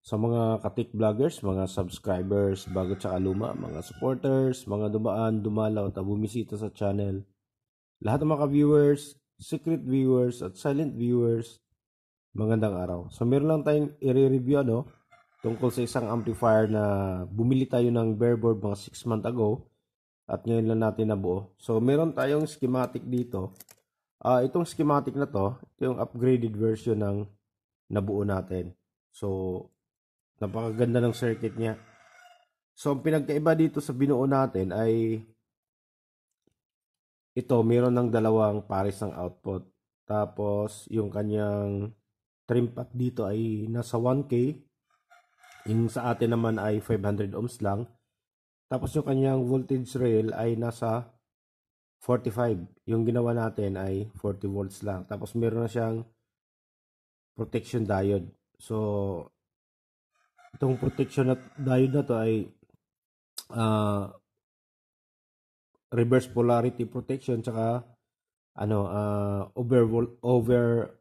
Sa mga katik vloggers, mga subscribers, bago tsaka luma, mga supporters, mga dumaan, dumalaw, at bumisita sa channel. Lahat ng mga viewers, secret viewers, at silent viewers, magandang araw. So meron lang tayong i-review tungkol sa isang amplifier na bumili tayo ng bareboard mga 6 months ago at ngayon lang natin nabuo. So meron tayong schematic dito. Itong schematic na to, ito yung upgraded version ng nabuo natin. So napakaganda ng circuit niya. So, ang pinagkaiba dito sa binuo natin ay ito, meron ng dalawang pares ng output. Tapos, yung kanyang trim pack dito ay nasa 1K. Yung sa atin naman ay 500 ohms lang. Tapos, yung kanyang voltage rail ay nasa 45. Yung ginawa natin ay 40 volts lang. Tapos, meron na siyang protection diode. So, itong protection diode na to ay reverse polarity protection tsaka over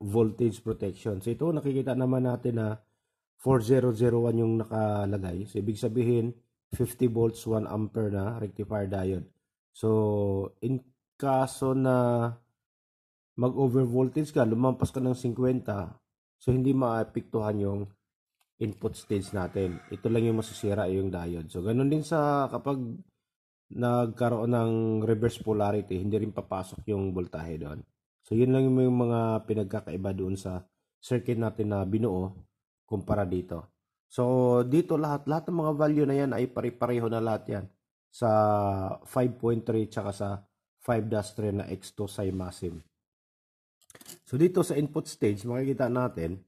voltage protection. So ito nakikita naman natin na 4001 yung nakalagay. So ibig sabihin 50 volts 1 ampere na rectifier diode. So in kaso na mag-over voltage ka, lumampas ka ng 50, so hindi maapektuhan yung input stage natin. Ito lang yung masisira yung diode. So ganun din sa kapag nagkaroon ng reverse polarity, hindi rin papasok yung voltahe doon. So yun lang yung mga pinagkakaiba doon sa circuit natin na binuo kumpara dito. So dito lahat ng mga value na yan ay pare-pareho na lahat yan sa 5.3 tsaka sa 5-3 na X2 Cymasim. So dito sa input stage makikita natin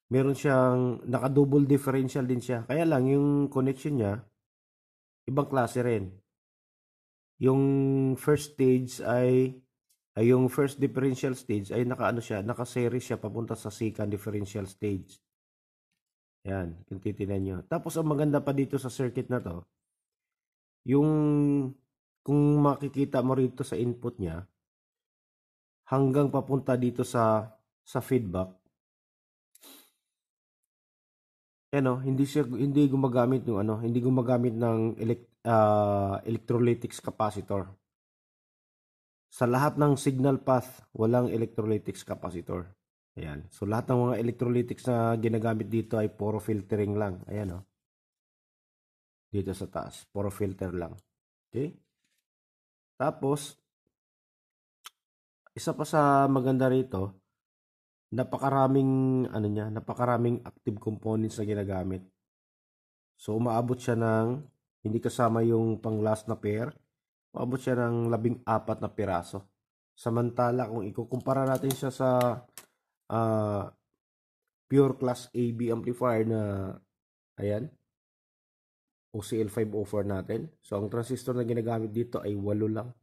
meron siyang naka-double differential din siya. Kaya lang yung connection niya ibang klase rin. Yung first stage yung first differential stage ay naka-series siya papunta sa second differential stage. Yan, kung titingnan nyo. Tapos ang maganda pa dito sa circuit na to, yung kung makikita mo rito sa input niya, hanggang papunta dito sa feedback, hindi gumagamit ng electrolytics capacitor. Sa lahat ng signal path, walang electrolytics capacitor. Ayan. So lahat ng mga electrolytics na ginagamit dito ay puro filtering lang. Ayan dito sa taas, puro filter lang. Okay? Tapos isa pa sa maganda rito, napakaraming active components na ginagamit. So umaabot siya ng hindi kasama yung pang last na pair, umaabot siya ng 14 na piraso. Samantala kung ikukumpara natin siya sa pure class AB amplifier na ayan, OCL 504 natin. So ang transistor na ginagamit dito ay 8 lang.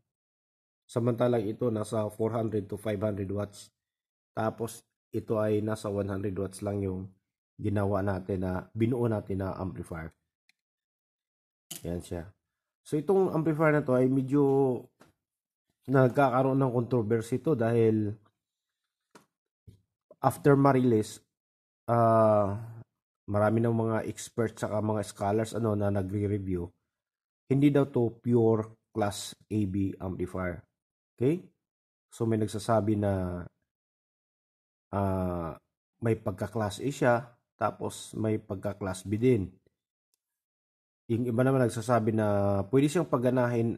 Samantalang ito nasa 400 to 500 watts. Tapos ito ay nasa 100 watts lang yung binuo natin na amplifier. Ayan siya. So itong amplifier na to ay medyo nagkakaroon ng controversy to dahil after ma-release, marami ng mga experts saka mga scholars na nagre-review. Hindi daw to pure class AB amplifier. Okay? So may nagsasabi na may pagka-class A siya, tapos may pagka-class B din. Yung iba naman nagsasabi na pwede siyang pagganahin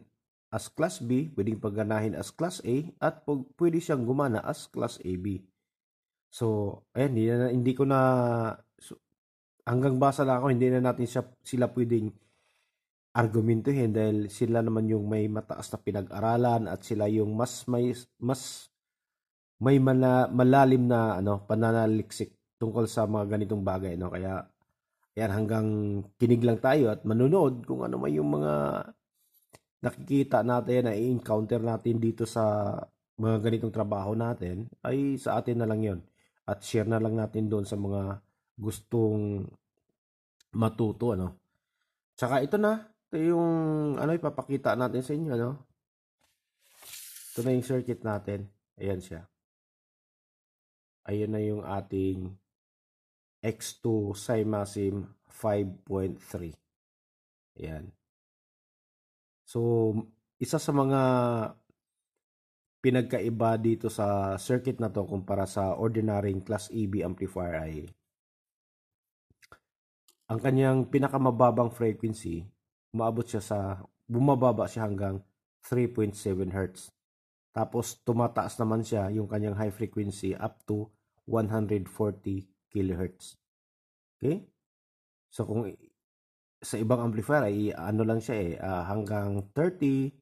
as class B, pwedeng pagganahin as class A, at pwede siyang gumana as class AB. So, ayan, hindi ko na hanggang basa lang ako, hindi na natin sila pwedeng argumentuhin dahil sila naman yung may mataas na pinag-aralan at sila yung mas may malalim na pananaliksik tungkol sa mga ganitong bagay, Kaya yan, hanggang kinig lang tayo at manonood kung ano man yung mga nakikita natin na i-encounter natin dito sa mga ganitong trabaho natin ay sa atin na lang yon at share na lang natin doon sa mga gustong matuto, Tsaka ito yung ipapakita natin sa inyo, Ito na yung circuit natin. Ayan siya. Ayan na yung ating X2 Cymasim 5.3. Ayan. So, isa sa mga pinagkaiba dito sa circuit na to kumpara sa ordinary Class AB amplifier ay ang kanyang pinakamababang frequency, bumababa siya hanggang 3.7 Hz. Tapos tumataas naman siya yung kanyang high frequency up to 140 kHz. Okay? So kung sa ibang amplifier ay ano lang siya hanggang 30,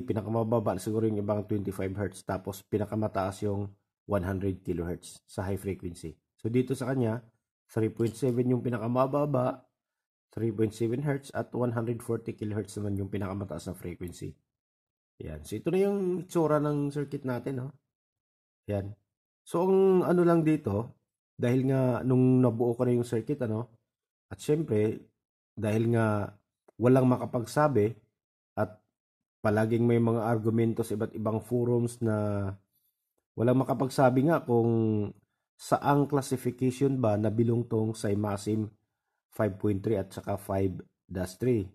pinakamababa siguro yung ibang 25 Hz, tapos pinakamataas yung 100 kHz sa high frequency. So dito sa kanya, 3.7 yung pinakamababa, 3.7 Hz at 140 kHz naman yung pinakamataas na frequency. Yan. So ito na yung itsura ng circuit natin, no? Yan. So ang ano lang dito, dahil nga nung nabuo ko na yung circuit, at syempre, dahil nga walang makapagsabi at palaging may mga argumento sa iba't ibang forums na walang makapagsabi nga kung saang classification ba nabilong tong Cymasim 5.3 at saka 5-3.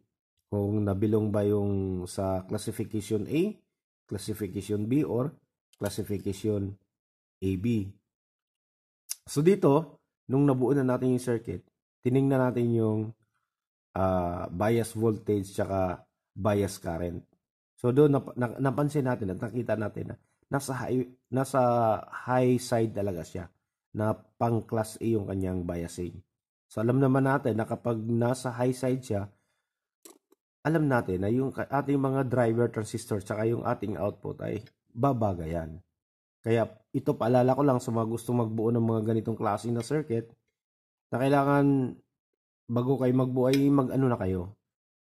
Kung nabilong ba yung sa classification A, classification B, or classification AB. So dito, nung nabuo na natin yung circuit, tiningnan natin yung bias voltage tsaka bias current. So doon napansin natin at nakita natin na nasa high side talaga siya, na pang class A yung kanyang biasing. So alam naman natin na kapag nasa high side siya, alam natin na yung ating mga driver transistor tsaka yung ating output ay babagayan. Kaya ito, paalala ko lang sa mga gustong magbuo ng mga ganitong klase na circuit, na kailangan bago kayo magbuo ay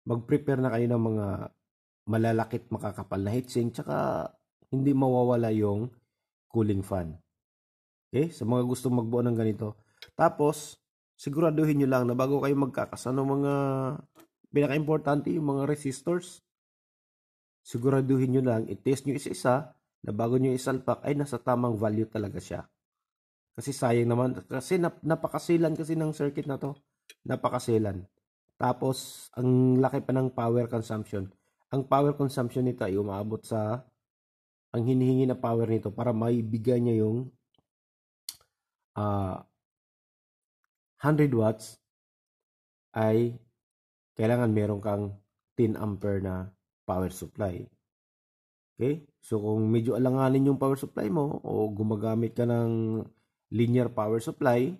mag-prepare na kayo ng mga malalakit makakapal na heatsink tsaka hindi mawawala yung cooling fan. Okay? Sa mga gustong magbuo ng ganito. Tapos, siguraduhin nyo lang na bago kayo magkakasano mga pinaka-importante yung mga resistors, siguraduhin nyo lang, i-test nyo isa-isa na bago nyo isalpak ay nasa tamang value talaga siya. Kasi sayang naman, kasi napakasilan kasi ng circuit na to. Napakasilan. Tapos, ang laki pa ng power consumption. Ang power consumption nito ay umaabot sa, ang hinihingi na power nito para maibigay niya yung 100 watts ay kailangan meron kang 10 ampere na power supply. Okay? So kung medyo alanganin yung power supply mo o gumagamit ka ng linear power supply,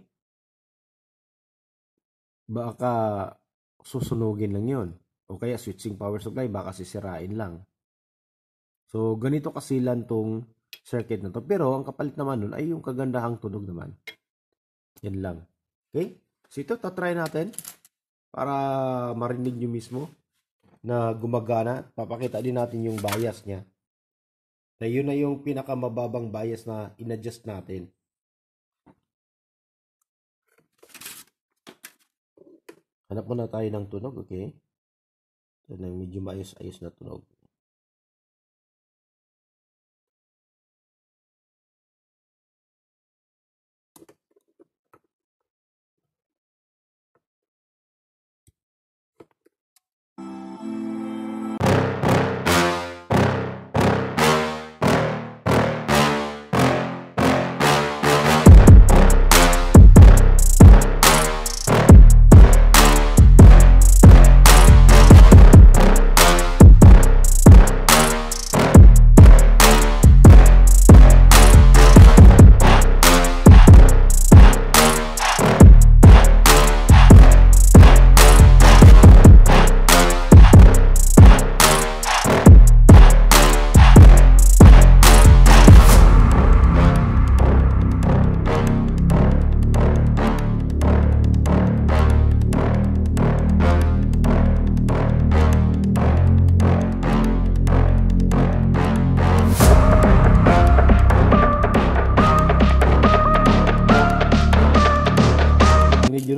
baka susunugin lang yon. O kaya switching power supply, baka sisirain lang. So ganito kasilan tong circuit na to. Pero ang kapalit naman nun ay yung kagandahang tunog naman. Yan lang. Okay? So ito, tatry natin para marinig nyo mismo na gumagana. Papakita din natin yung bias niya. Na yun na yung pinakamababang bias na in-adjust natin. Hanap muna tayo ng tunog, okay? Ito na medyo maayos-ayos na tunog.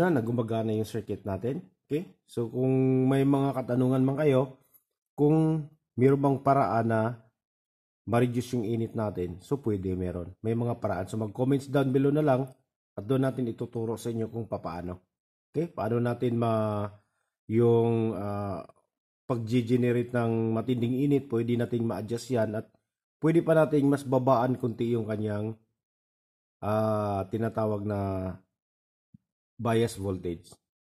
Na gumagana yung circuit natin. Okay? So kung may mga katanungan man kayo, kung mayroon bang paraan na ma-reduce yung init natin, so pwede meron. May mga paraan. So mag-comments down below na lang at doon natin ituturo sa inyo kung paano. Okay? Paano natin yung pag-generate ng matinding init, pwede nating ma-adjust yan at pwede pa nating mas babaan kunti yung kanyang tinatawag na bias voltage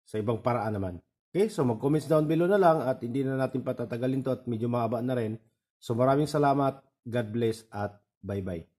sa ibang paraan naman. Okay, so mag-comments down below na lang at hindi na natin patatagalin to at medyo mahaba na rin. So maraming salamat, God bless at bye-bye.